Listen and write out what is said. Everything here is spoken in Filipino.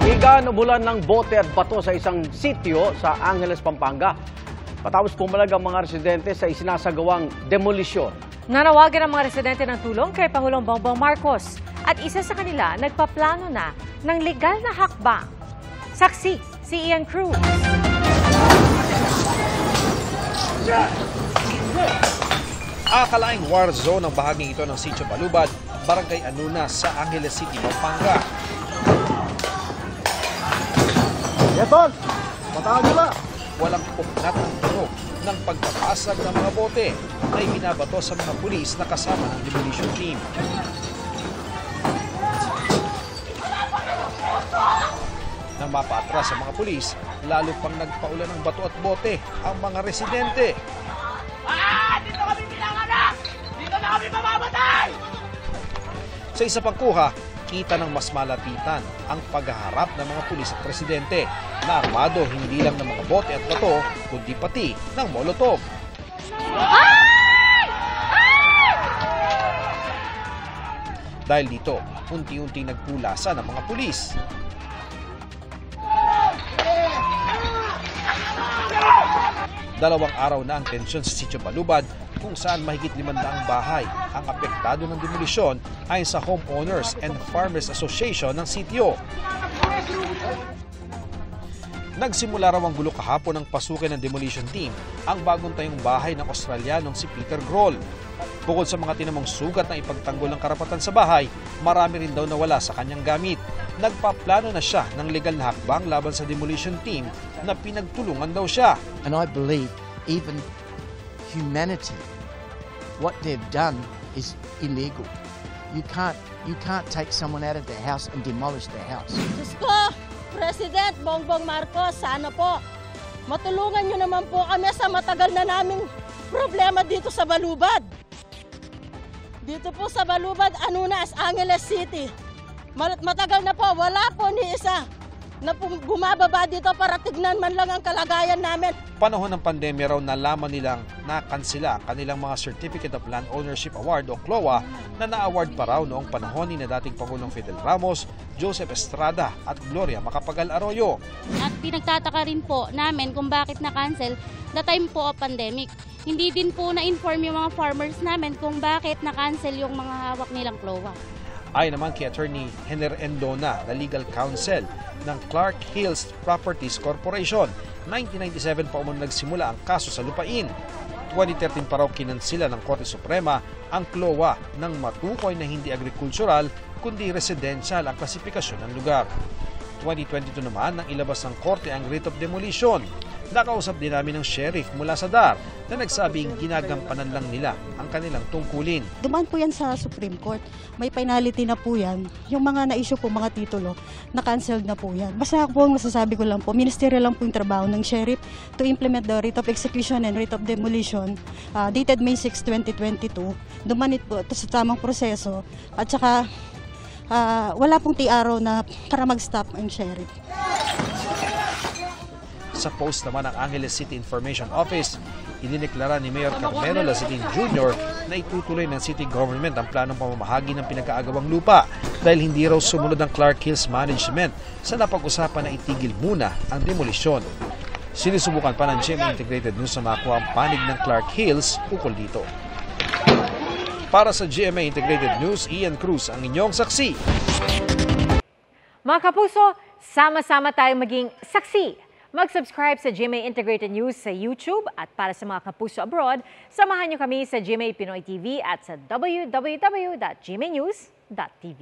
Higa-nubulan ng bote at bato sa isang sitio sa Angeles, Pampanga. Matapos pumalag ang mga residente sa isinasagawang demolisyon. Nanawagan ang mga residente ng tulong kay Pangulong Bongbong Marcos at isa sa kanila nagpaplano na ng legal na hakbang. Saksi si Ian Cruz. Akalaing war zone ang bahaging ito ng Sitio Balubad, Barangay Anuna sa Angeles City, Pampanga. Yeton! Matahan nyo ba? Walang puknat ang tunog ng pagkapasag ng mga bote na ibinabato sa mga pulis na kasama ng demolition team. Nang mapaatras sa mga pulis, lalo pang nagpaulan ng bato at bote ang mga residente. Dito kami pinanganak! Dito na kami mamamatay! Sa isa pang kuha, kita ng mas malapitan ang paghaharap ng mga pulis at residente na armado hindi lang ng mga bote at bato, kundi pati ng molotov. Dahil dito, unti-unting nagpulasan ang mga pulis. Dalawang araw na ang tensyon sa Sitio Balubad kung saan mahigit 500 bahay ang apektado ng demolisyon ayon sa Homeowners and Farmers Association ng sitio. Nagsimula raw ang gulo kahapon ng pasukin ng demolition team ang bagong tayong bahay ng Australianong si Peter Grohl. Bukod sa mga tinamong sugat na ipagtanggol ng karapatan sa bahay, marami rin daw nawala sa kanyang gamit. Nagpaplano na siya ng legal na hakbang laban sa demolition team na pinagtulungan daw siya. And I believe even humanity, what they've done is illegal. You can't take someone out of their house and demolish their house. Diyos ko, President Bongbong Marcos, sana po matulungan nyo naman po kami sa matagal na naming problema dito sa Balubad. Dito po sa Balubad, Anunas, Angeles City. Matagal na po, wala po ni isa na bumababa dito para tignan man lang ang kalagayan namin. Panahon ng pandemya raw nalaman nilang nakansila kanilang mga Certificate of Land Ownership Award o CLOA na na-award pa raw noong panahon ni na dating Pangulong Fidel Ramos, Joseph Estrada at Gloria Macapagal Arroyo. At pinagtataka rin po namin kung bakit na-cancel the time po of pandemic. Hindi din po na-inform yung mga farmers namin kung bakit na-cancel yung mga hawak nilang CLOA. Ayon naman kay Attorney Henner Endona, na legal counsel ng Clark Hills Properties Corporation, 1997 pa umano nagsimula ang kaso sa lupain. 2013 pa raw kinansila ng Korte Suprema ang CLOA ng matukoy na hindi agricultural kundi residential ang klasifikasyon ng lugar. 2022 naman nang ilabas ng Korte ang writ of demolition. Nakausap din namin ng sheriff mula sa DAR na nagsabing ginagampanan lang nila ang kanilang tungkulin. Dumaan po yan sa Supreme Court. May penalty na po yan. Yung mga na-issue po, mga titulo, na-cancelled na po yan. Basta po ang masasabi ko lang po, ministerial lang po yung trabaho ng sheriff to implement the writ of execution and writ of demolition dated May 6, 2022. Dumanit po sa tamang proseso at saka wala pong TRO na para mag-stop ang sheriff. Sa post naman ng Angeles City Information Office, idineklara ni Mayor Carmelo Lazatin Jr. na itutuloy ng city government ang planong pamamahagi ng pinagkaagawang lupa dahil hindi raw sumunod ang Clark Hills Management sa napag-usapan na itigil muna ang demolisyon. Sinusubukan pa ng GMA Integrated News na makuha ang panig ng Clark Hills ukol dito. Para sa GMA Integrated News, Ian Cruz ang inyong saksi. Mga kapuso, sama-sama tayong maging saksi. Mag-subscribe sa GMA Integrated News sa YouTube at para sa mga kapuso abroad, samahan niyo kami sa GMA Pinoy TV at sa www.gmanews.tv.